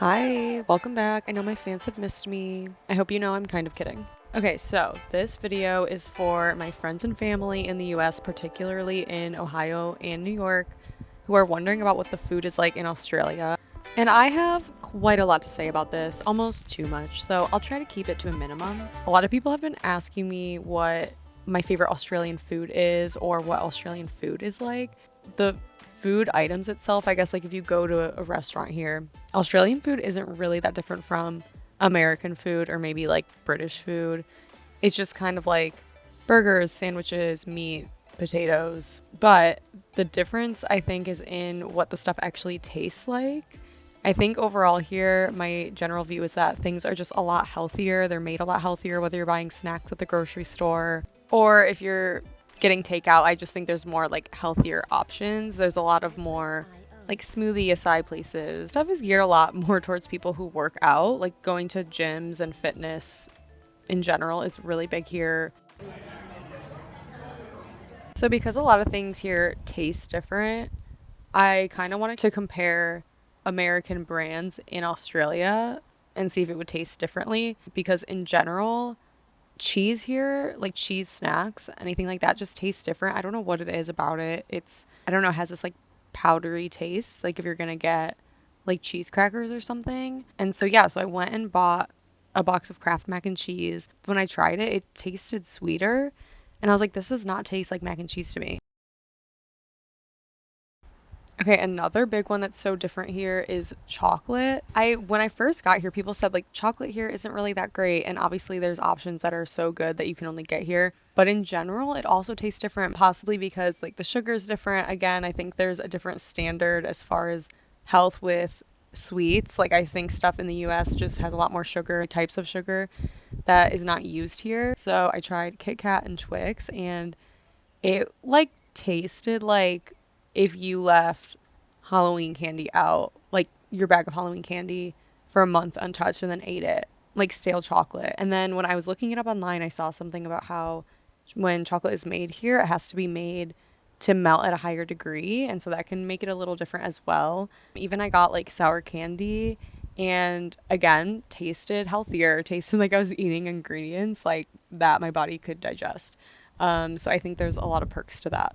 Hi, welcome back. I know my fans have missed me. I hope you know I'm kind of kidding. Okay, so this video is for my friends and family in the US, particularly in Ohio and New York, who are wondering about what the food is like in Australia. And I have quite a lot to say about this, almost too much, so I'll try to keep it to a minimum. A lot of people have been asking me what my favorite Australian food is or what Australian food is like. The food items itself, I guess, like if you go to a restaurant here, Australian food isn't really that different from American food or maybe like British food. It's just kind of like burgers, sandwiches, meat, potatoes. But the difference, I think, is in what the stuff actually tastes like. I think overall here, my general view is that things are just a lot healthier. They're made a lot healthier, whether you're buying snacks at the grocery store or if you're getting takeout. I just think there's more like healthier options. There's a lot of more like smoothie acai places. Stuff is geared a lot more towards people who work out, like going to gyms and fitness in general is really big here. So because a lot of things here taste different, I kind of wanted to compare American brands in Australia and see if it would taste differently, because in general, cheese here, like cheese snacks, anything like that, just tastes different. I don't know what it is about it. I don't know, it has this like powdery taste, like if you're gonna get like cheese crackers or something. And so yeah, so I went and bought a box of Kraft mac and cheese. When I tried it, it tasted sweeter, and I was like, this does not taste like mac and cheese to me. Okay, another big one that's so different here is chocolate. When I first got here, people said like chocolate here isn't really that great, and obviously there's options that are so good that you can only get here. But in general, it also tastes different, possibly because like the sugar is different. Again, I think there's a different standard as far as health with sweets. Like I think stuff in the US just has a lot more sugar, types of sugar that is not used here. So I tried Kit Kat and Twix, and it like tasted like if you left Halloween candy out, like your bag of Halloween candy for a month untouched and then ate it, like stale chocolate. And then when I was looking it up online, I saw something about how when chocolate is made here, it has to be made to melt at a higher degree. And so that can make it a little different as well. Even I got like sour candy, and again, tasted healthier, tasted like I was eating ingredients like that my body could digest. So I think there's a lot of perks to that.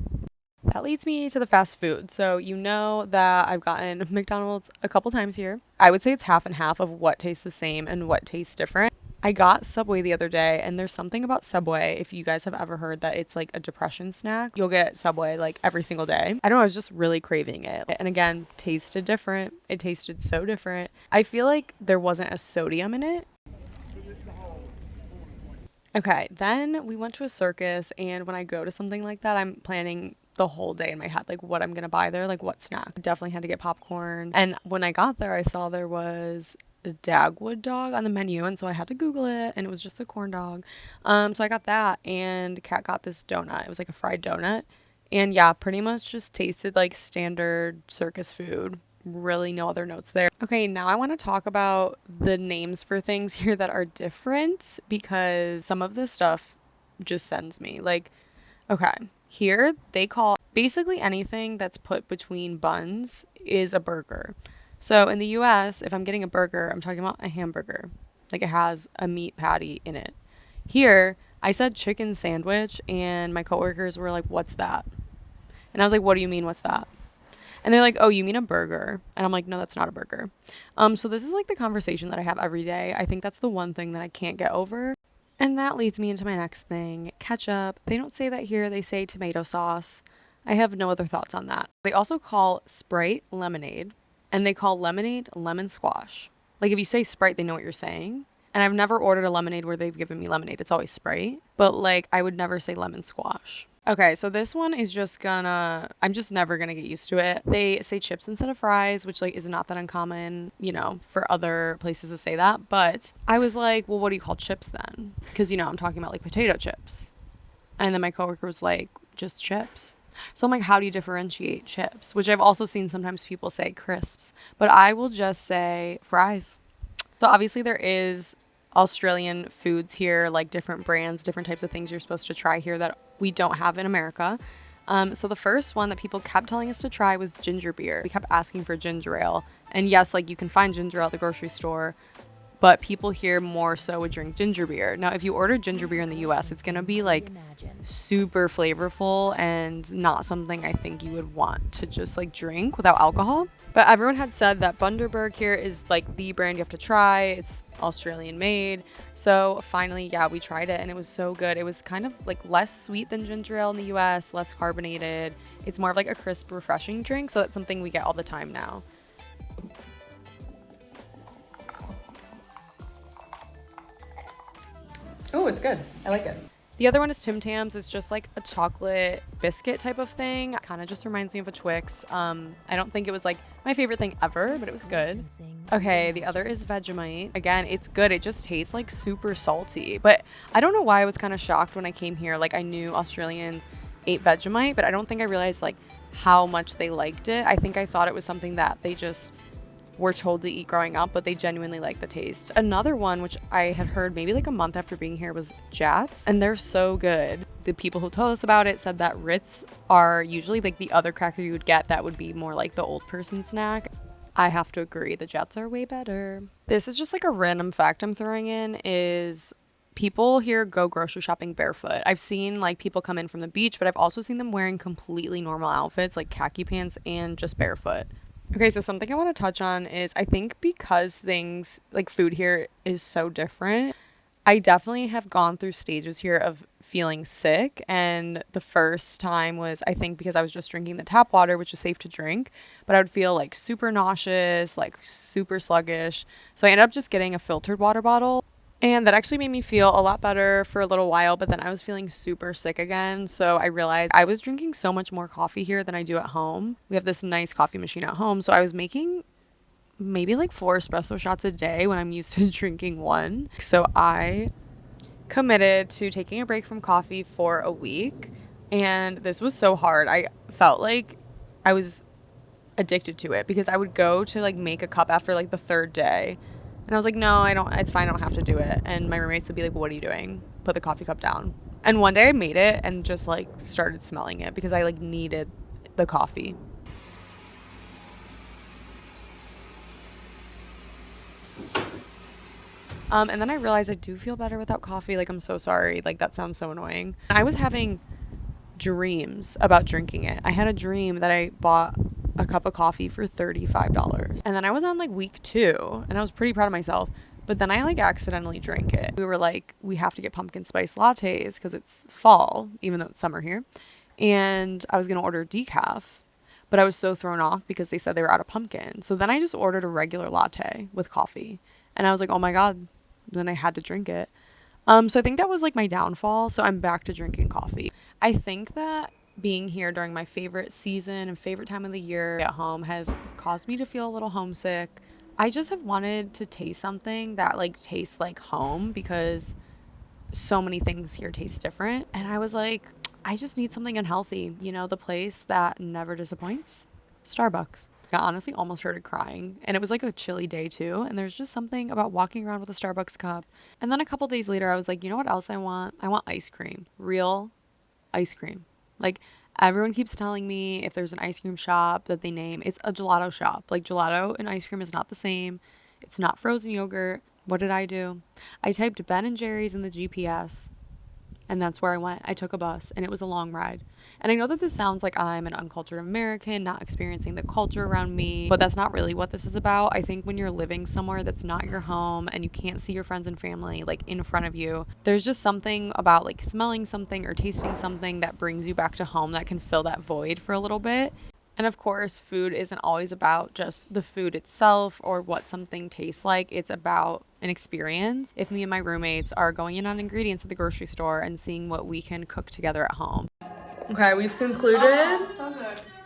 That leads me to the fast food. So you know that I've gotten McDonald's a couple times here. I would say it's half and half of what tastes the same and what tastes different. I got Subway the other day, and there's something about Subway, if you guys have ever heard that it's like a depression snack, you'll get Subway like every single day. I don't know, I was just really craving it. And again, tasted different. It tasted so different. I feel like there wasn't a sodium in it. Okay, then we went to a circus, and when I go to something like that, I'm planning the whole day in my head, like what I'm gonna buy there, like what snack. Definitely had to get popcorn. And when I got there, I saw there was a Dagwood dog on the menu, and so I had to Google it, and it was just a corn dog. So I got that, and Kat got this donut. It was like a fried donut, and yeah, pretty much just tasted like standard circus food. Really no other notes there. Okay, now I want to talk about the names for things here that are different, because some of this stuff just sends me. Like, okay, here they call basically anything that's put between buns is a burger. So in the US, if I'm getting a burger, I'm talking about a hamburger. Like it has a meat patty in it. Here, I said chicken sandwich, and my coworkers were like, "What's that?" And I was like, "What do you mean, what's that?" And they're like, "Oh, you mean a burger?" And I'm like, "No, that's not a burger." So this is like the conversation that I have every day. I think that's the one thing that I can't get over. And that leads me into my next thing, ketchup. They don't say that here, they say tomato sauce. I have no other thoughts on that. They also call Sprite lemonade, and they call lemonade lemon squash. Like if you say Sprite, they know what you're saying. And I've never ordered a lemonade where they've given me lemonade. It's always Sprite. But like I would never say lemon squash. Okay, so this one is I'm just never gonna get used to it. They say chips instead of fries, which like is not that uncommon, for other places to say that. But I was like, well, what do you call chips then? Because, I'm talking about like potato chips. And then my coworker was like, just chips. So I'm like, how do you differentiate chips? Which I've also seen sometimes people say crisps, but I will just say fries. So obviously there is Australian foods here, like different brands, different types of things you're supposed to try here that we don't have in America. So the first one that people kept telling us to try was ginger beer. We kept asking for ginger ale. And yes, like you can find ginger ale at the grocery store, but people here more so would drink ginger beer. Now, if you order ginger beer in the US, it's going to be like super flavorful and not something I think you would want to just like drink without alcohol. But everyone had said that Bundaberg here is like the brand you have to try. It's Australian made. So finally, yeah, we tried it and it was so good. It was kind of like less sweet than ginger ale in the US, less carbonated. It's more of like a crisp, refreshing drink. So that's something we get all the time now. Oh, it's good. I like it. The other one is Tim Tams. It's just like a chocolate biscuit type of thing. Kind of just reminds me of a Twix. I don't think it was like my favorite thing ever, but it was good. Okay, the other is Vegemite. Again, it's good. It just tastes like super salty. But I don't know why I was kind of shocked when I came here. Like I knew Australians ate Vegemite, but I don't think I realized like how much they liked it. I think I thought it was something that they just were told to eat growing up, but they genuinely like the taste. Another one, which I had heard maybe like a month after being here, was Jats, and they're so good. The people who told us about it said that Ritz are usually like the other cracker you would get that would be more like the old person snack. I have to agree, the Jats are way better. This is just like a random fact I'm throwing in is people here go grocery shopping barefoot. I've seen like people come in from the beach, but I've also seen them wearing completely normal outfits like khaki pants and just barefoot. Okay, so something I want to touch on is I think because things like food here is so different, I definitely have gone through stages here of feeling sick. And the first time was, I think, because I was just drinking the tap water, which is safe to drink, but I would feel like super nauseous, like super sluggish. So I ended up just getting a filtered water bottle. And that actually made me feel a lot better for a little while, but then I was feeling super sick again. So I realized I was drinking so much more coffee here than I do at home. We have this nice coffee machine at home. So I was making maybe like 4 espresso shots a day when I'm used to drinking 1. So I committed to taking a break from coffee for a week. And this was so hard. I felt like I was addicted to it because I would go to like make a cup after like the 3rd day. And I was like, no, it's fine. I don't have to do it. And my roommates would be like, what are you doing? Put the coffee cup down. And one day I made it and just like started smelling it because I like needed the coffee. And then I realized I do feel better without coffee. Like, I'm so sorry. Like, that sounds so annoying. I was having dreams about drinking it. I had a dream that I bought a cup of coffee for $35. And then I was on like week 2 and I was pretty proud of myself. But then I like accidentally drank it. We were like, we have to get pumpkin spice lattes because it's fall, even though it's summer here. And I was going to order decaf, but I was so thrown off because they said they were out of pumpkin. So then I just ordered a regular latte with coffee. And I was like, oh my God. Then I had to drink it. So I think that was like my downfall. So I'm back to drinking coffee. I think that being here during my favorite season and favorite time of the year at home has caused me to feel a little homesick. I just have wanted to taste something that like tastes like home because so many things here taste different. And I was like, I just need something unhealthy. You know, the place that never disappoints, Starbucks. I honestly almost started crying, and it was like a chilly day too, and there's just something about walking around with a Starbucks cup. And then a couple days later I was like, you know what else I want ice cream, real ice cream. Like, everyone keeps telling me if there's an ice cream shop that they name, it's a gelato shop. Like, gelato and ice cream is not the same. It's not frozen yogurt. What did I do? I typed Ben & Jerry's in the GPS, and that's where I went. I took a bus, and it was a long ride. And I know that this sounds like I'm an uncultured American, not experiencing the culture around me, but that's not really what this is about. I think when you're living somewhere that's not your home and you can't see your friends and family like in front of you, there's just something about like smelling something or tasting something that brings you back to home that can fill that void for a little bit. And of course, food isn't always about just the food itself or what something tastes like. It's about an experience. If me and my roommates are going in on ingredients at the grocery store and seeing what we can cook together at home. Okay, we've concluded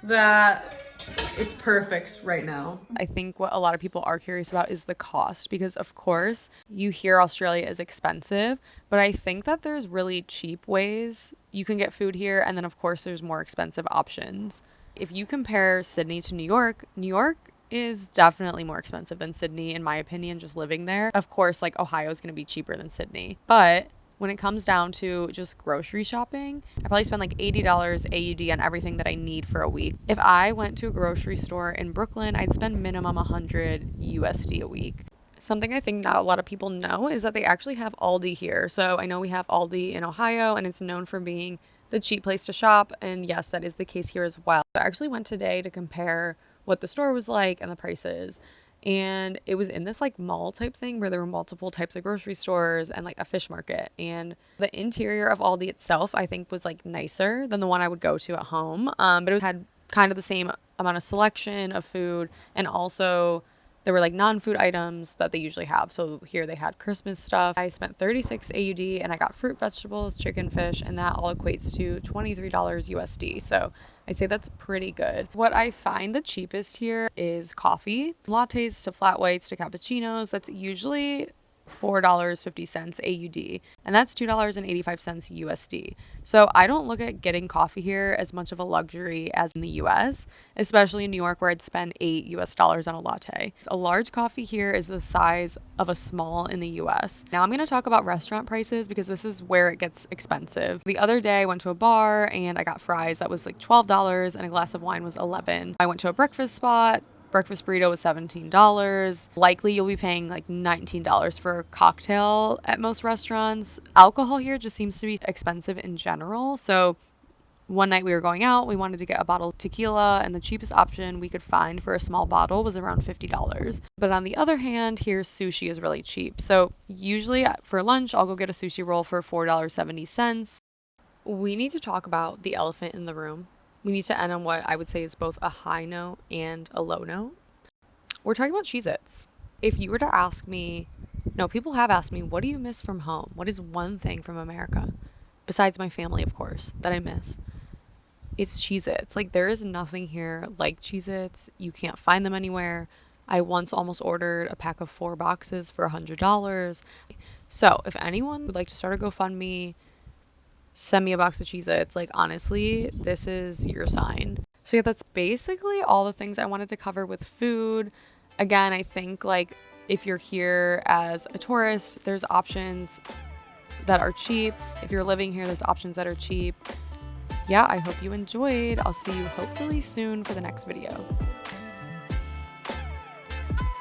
that it's perfect right now. I think what a lot of people are curious about is the cost because, of course, you hear Australia is expensive, but I think that there's really cheap ways you can get food here. And then, of course, there's more expensive options. If you compare Sydney to New York is definitely more expensive than Sydney, in my opinion, just living there. Of course, like Ohio is going to be cheaper than Sydney, but when it comes down to just grocery shopping, I probably spend like $80 AUD on everything that I need for a week. If I went to a grocery store in Brooklyn, I'd spend minimum 100 USD a week. Something I think not a lot of people know is that they actually have Aldi here. So I know we have Aldi in Ohio, and it's known for being the cheap place to shop. And yes, that is the case here as well. I actually went today to compare what the store was like and the prices. And it was in this like mall type thing where there were multiple types of grocery stores and like a fish market. And the interior of Aldi itself, I think, was like nicer than the one I would go to at home. But it had kind of the same amount of selection of food, and also there were like non-food items that they usually have. So here they had Christmas stuff. I spent 36 AUD and I got fruit, vegetables, chicken, fish, and that all equates to $23 USD. So I'd say that's pretty good. What I find the cheapest here is coffee. Lattes to flat whites to cappuccinos. That's usually $4.50 AUD, and that's $2.85 USD. So I don't look at getting coffee here as much of a luxury as in the US, especially in New York where I'd spend $8 on a latte. A large coffee here is the size of a small in the US. Now I'm going to talk about restaurant prices because this is where it gets expensive. The other day I went to a bar and I got fries that was like $12 and a glass of wine was $11. I went to a breakfast spot. Breakfast burrito was $17. Likely you'll be paying like $19 for a cocktail at most restaurants. Alcohol here just seems to be expensive in general. So one night we were going out, we wanted to get a bottle of tequila, and the cheapest option we could find for a small bottle was around $50. But on the other hand, here sushi is really cheap. So usually for lunch, I'll go get a sushi roll for $4.70. We need to talk about the elephant in the room. We need to end on what I would say is both a high note and a low note. We're talking about Cheez-Its. If you were to ask me, no, people have asked me, what do you miss from home? What is one thing from America, besides my family, of course, that I miss? It's Cheez-Its. Like, there is nothing here like Cheez-Its. You can't find them anywhere. I once almost ordered a pack of 4 boxes for $100. So if anyone would like to start a GoFundMe, send me a box of Cheez-Its. Like, honestly, this is your sign. So yeah, that's basically all the things I wanted to cover with food. Again, I think like if you're here as a tourist, there's options that are cheap. If you're living here, there's options that are cheap. Yeah, I hope you enjoyed. I'll see you hopefully soon for the next video.